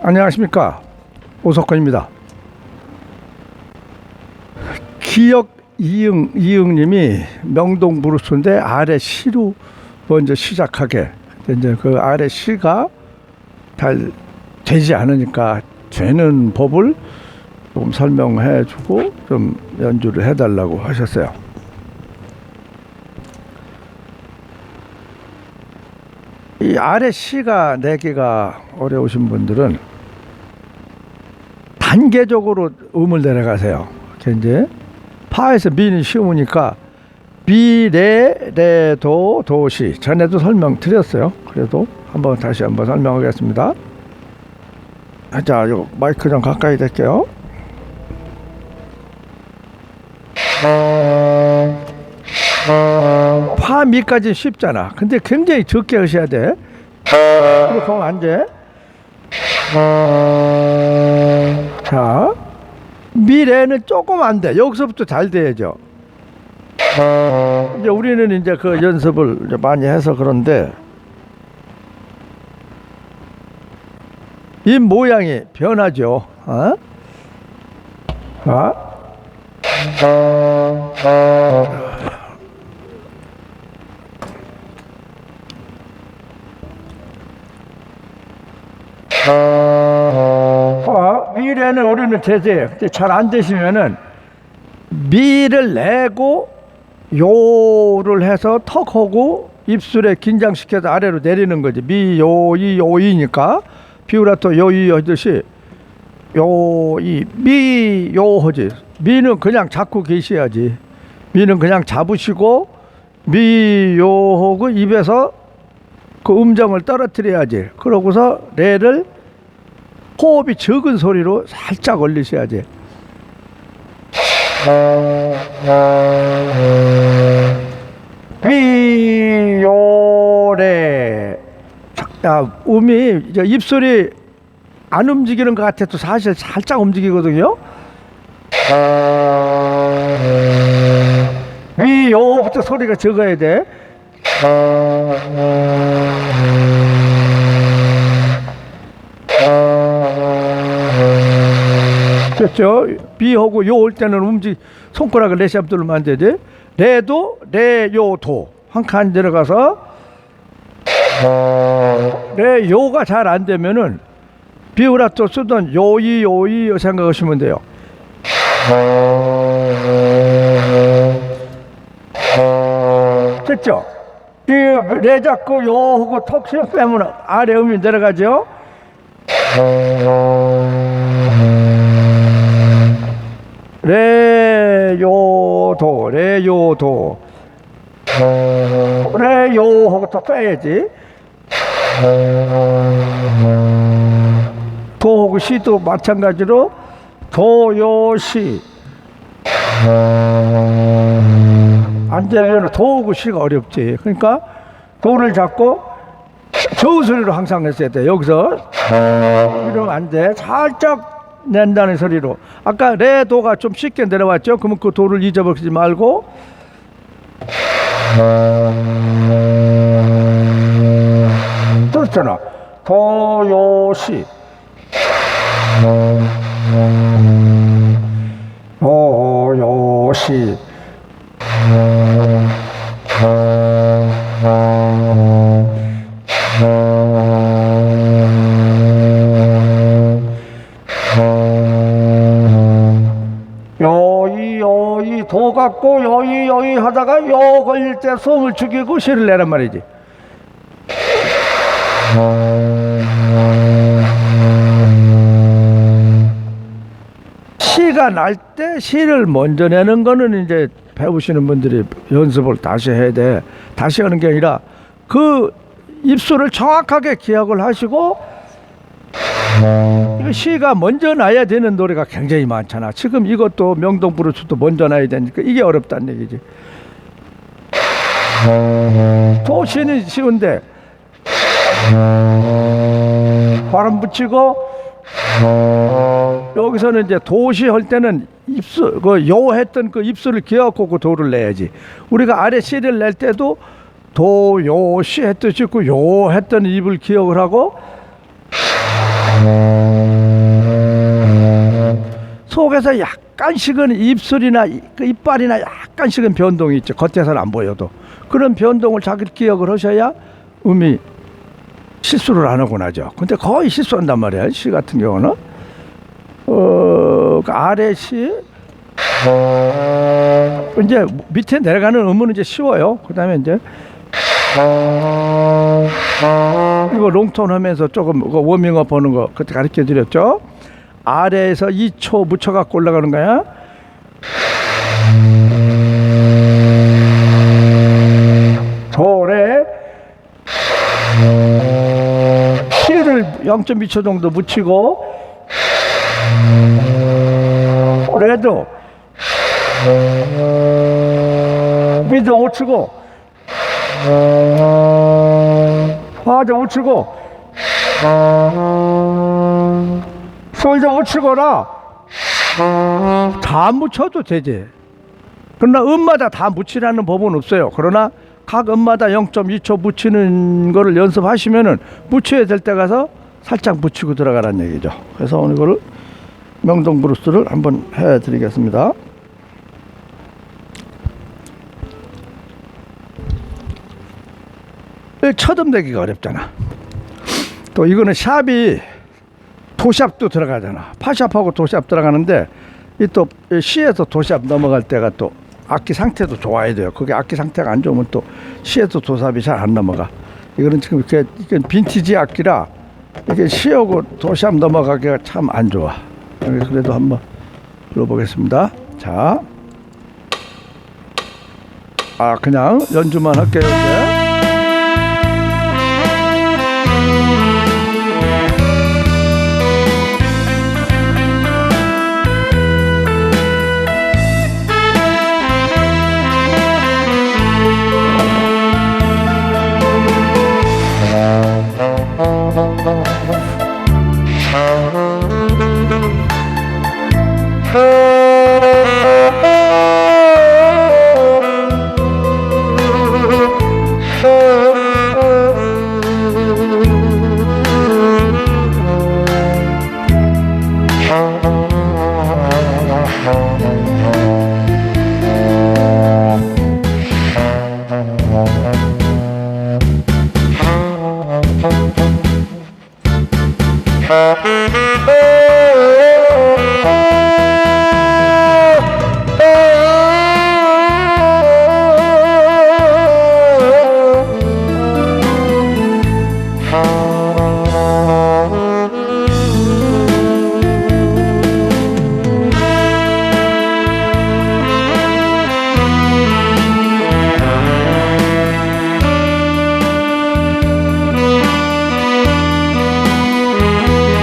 안녕하십니까, 오석헌입니다. 기역 이응님이 명동 브루스인데 아래 시로 먼저 시작하게, 이제 그 아래 시가 잘 되지 않으니까 되는 법을 조금 설명해주고 좀 연주를 해달라고 하셨어요. 이 아래 시가 내기가 어려우신 분들은 단계적으로 음을 내려가세요. 이제 파에서 미는 쉬우니까 미, 레, 도, 시. 전에도 설명드렸어요. 그래도 다시 한번 설명하겠습니다. 자, 요 마이크 좀 가까이 댈게요. 파, 미까지 쉽잖아. 근데 굉장히 적게 하셔야 돼. 그리고 공 앉아. 자, 미래는 조금 안 돼. 여기서부터 잘 돼야죠. 이제 우리는 이제 그 연습을 이제 많이 해서 그런데 이 모양이 변하죠. 미래는 우리는 되세요. 잘 안 되시면은 미를 내고 요를 해서 턱하고 입술에 긴장시켜서 아래로 내리는 거지. 미, 요, 이, 요이니까 비브라토 요이 하듯이 요이, 미, 요 하지. 미는 그냥 잡고 계셔야지. 미는 그냥 잡으시고 미, 요 하고 입에서 그 음정을 떨어뜨려야지. 그러고서 레를 호흡이 적은 소리로 살짝 올리셔야지. 미, 요, 레. 음이 이제 입술이 안 움직이는 것 같아도 사실 살짝 움직이거든요. 미, 요부터 소리가 적어야 돼. 됐죠? 비하고 요 올 때는 손가락을 레샵 들면 안 되지. 레도 레, 요, 도 한 칸 들어가서 레, 요가 잘 안 되면은 비브라토 쓰던 요이, 요이 생각하시면 돼요. 됐죠? 레 잡고 요 하고 턱 빼면 아래 음이 내려가죠. 레, 요, 도, 레, 요, 도. 레, 요 하고 또 빼야지. 도하고 시도 마찬가지로 도, 요, 시. 안 되면 도하고 시가 어렵지. 그러니까 도를 잡고 저소리로 항상 했어야 돼. 여기서 이러면 안 돼. 살짝 낸다는 소리로. 아까 레, 도가 좀 쉽게 내려왔죠. 그러면 그 도를 잊어버리지 말고 그렇잖아. 도, 요, 시. 도, 요, 시. 요이 도 갖고 요이 하다가 요 걸릴 때 숨을 죽이고 시를 내란 말이지. 시가 날 때 시를 먼저 내는 거는 이제 배우시는 분들이 연습을 다시 해야 돼. 다시 하는 게 아니라 그 입술을 정확하게 기억을 하시고, 이거 시가 먼저 나야 되는 노래가 굉장히 많잖아. 지금 이것도 명동 브루스도 먼저 나야 되니까 이게 어렵다는 얘기지. 도시는 쉬운데 발음 붙이고 여기서는 이제 도시 할 때는 입술 요 했던 그 입술을 기억하고 그 도를 내야지. 우리가 아래 시를 낼 때도 도, 요, 시 했듯이 그 요 했던 입을 기억을 하고 속에서 약간씩은 입술이나 그 이빨이나 약간씩은 변동이 있죠. 겉에서는 안 보여도. 그런 변동을 자기 기억을 하셔야 음이 실수를 안 하고 나죠. 근데 거의 실수한단 말이야. 시 같은 경우는 그 아래 시 이제 밑에 내려가는 음은 이제 쉬워요. 그다음에 이제 이거 롱톤 하면서 조금 워밍업 하는 거 그때 가르쳐 드렸죠. 아래에서 2초 묻혀 갖고 올라가는 거야. 도래 시를 0.2초 정도 묻히고 레도 미드 묻히고 화자 묻히고 솔자 묻히거나 다 묻혀도 되지. 그러나 음마다 다 묻히라는 법은 없어요. 그러나 각 음마다 0.2초 묻히는 거를 연습하시면은 묻혀야 될 때 가서 살짝 묻히고 들어가라는 얘기죠. 그래서 오늘 이거를 명동 브루스를 한번 해 드리겠습니다. 첫음 되기가 어렵잖아. 또 이거는 샵이 도샵도 들어가잖아. 파샵하고 도샵 들어가는데 이 또 시에서 도샵 넘어갈 때가 또 악기 상태도 좋아야 돼요. 그게 악기 상태가 안 좋으면 또 시에서 도샵이 잘 안 넘어가. 이거는 지금 이게 빈티지 악기라 이게 시하고 도샵 넘어가기가 참 안 좋아. 그래도 한번 불러보겠습니다. 자, 그냥 연주만 할게요. 이제.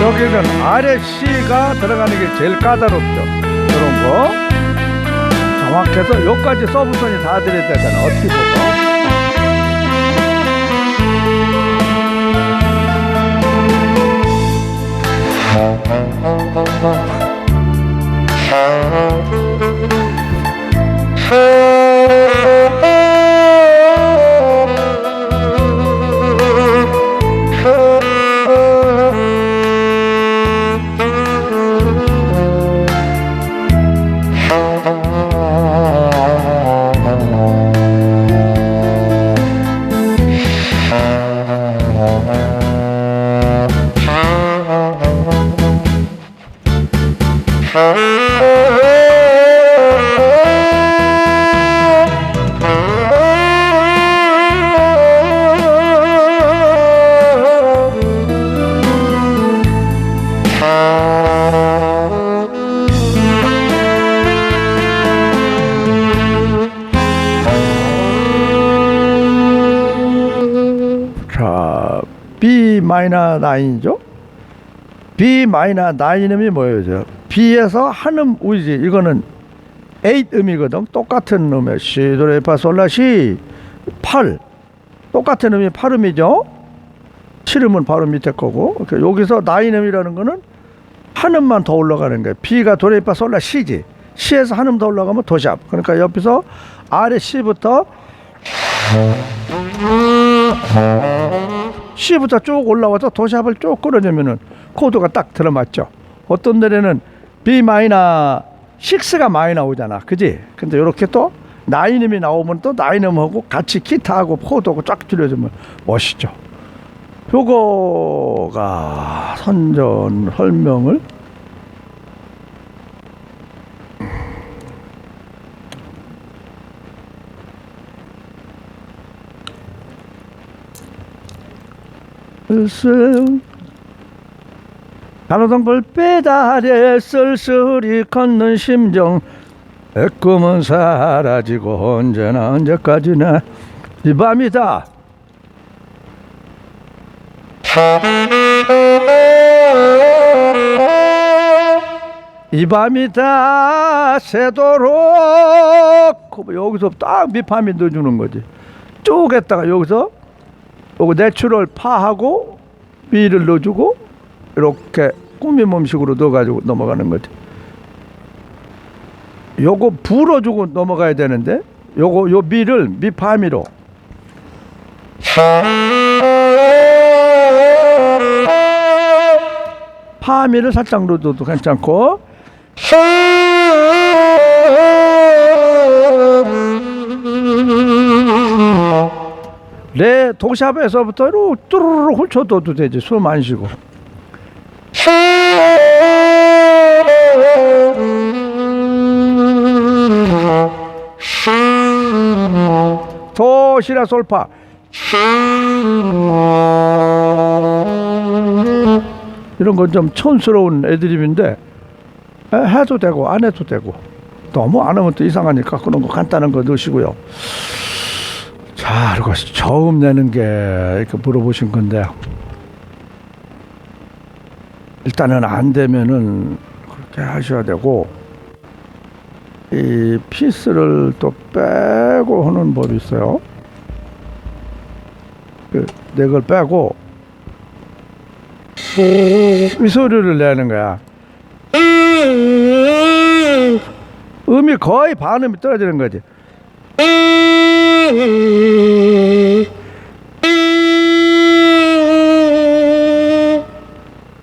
여기는 아래 C가 들어가는 게 제일 까다롭죠. 그런 거 정확해서 여기까지 서브선이 다 들어야 되잖아. 어떻게 보고 B 마이너 9이죠. B 마이너 9음이 뭐예요? B에서 한음 우지. 이거는 8음이거든. 똑같은 음에 시, 도, 레, 파, 솔, 라, 시 8 똑같은 음이 8음이죠. 7음은 바로 밑에 거고 여기서 9음이라는 거는 한음만 더 올라가는 거예요. B가 도, 레, 파, 솔, 라, 시지. C에서 한음 더 올라가면 도샵. 그러니까 옆에서 아래 C부터 C부터 쭉 올라와서 도샵을 쭉 끌어내면은 코드가 딱 들어맞죠. 어떤 노래는 B 마이너 6가 많이 나오잖아, 그지? 근데 이렇게 또 나인음이 나오면 또 나인음하고 같이 기타하고 코드하고 쫙 줄여주면 멋있죠. 요거가 선전 설명을 가로등 불빛 아래 쓸쓸히 걷는 심정 내 꿈은 사라지고 언제까지나 이 밤이다. 이 밤이다 새도록 여기서 딱 밑파미 넣어주는 거지. 쭉 했다가 여기서 요거 내추럴 파하고 미를 넣어주고 이렇게 꾸밈음식으로 넣어가지고 넘어가는 거지. 요거 불어주고 넘어가야 되는데 요거 요 미를 미파미로 파미를 살짝 넣어도 괜찮고 레 도샵에서부터 뚜루루루 훑혀둬도 되지. 숨 안 쉬고 도시라 솔파 이런 건 좀 촌스러운 애드립인데 해도 되고 안 해도 되고 너무 안 하면 또 이상하니까 그런 거 간단한 거 넣으시고요. 자, 그리고 저음 내는 게 이렇게 물어보신 건데 일단은 안 되면은 그렇게 하셔야 되고 이 피스를 또 빼고 하는 법이 있어요. 네 걸 빼고 이 소리를 내는 거야. 음이 거의 반음이 떨어지는 거지.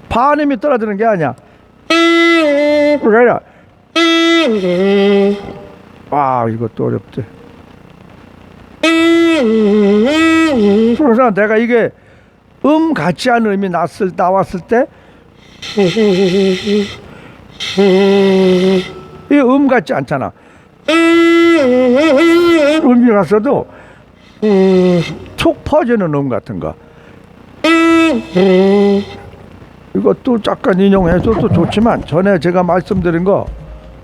반음이 떨어지는 게 아니야. 그게 아니라 이것도 어렵지. 그래서 내가 이게 같지 않은 음이 나왔을 때 이 같지 않잖아. 음이 갔어도 툭 퍼지는 같은 거. 이것도 잠깐 인용해줘도 좋지만 전에 제가 말씀드린 거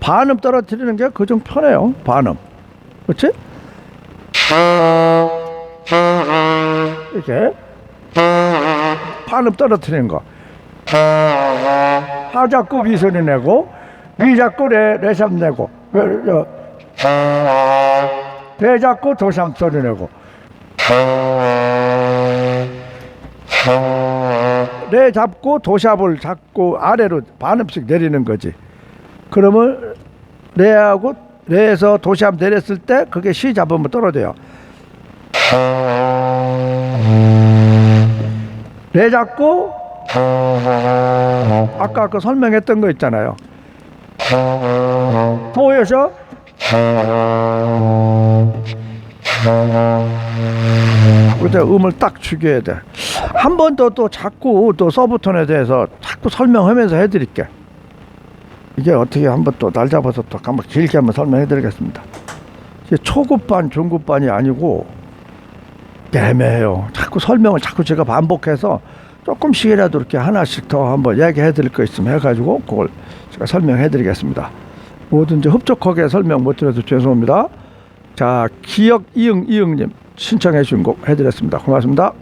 반음 떨어뜨리는 게 그중 편해요. 반음. 그렇지? 이렇게 반음 떨어뜨리는 거. 하 잡고 위 소리 내고 위 잡고 레샵 내고 레 잡고 도샵 소리 내고 레 잡고 도샵을 잡고 아래로 반음씩 내리는 거지. 그러면 레하고 레에서 도샵 내렸을 때 그게 시 잡으면 떨어져요. 레 잡고 아까 그 설명했던 거 있잖아요. 도에서 그때 음을 딱 죽여야 돼. 한 번 더 또 자꾸 또 서브톤에 대해서 자꾸 설명하면서 해드릴게. 이게 어떻게 한번 또 날 잡아서 또 한번 길게 한번 설명해드리겠습니다. 이게 초급반, 중급반이 아니고 애매해요. 자꾸 설명을 자꾸 제가 반복해서 조금씩이라도 이렇게 하나씩 더 한번 얘기해드릴 거 있으면 해가지고 그걸 제가 설명해드리겠습니다. 뭐든지 흡족하게 설명 못 드려서 죄송합니다. 자, 기억 이응님 신청해 주신 곡 해드렸습니다. 고맙습니다.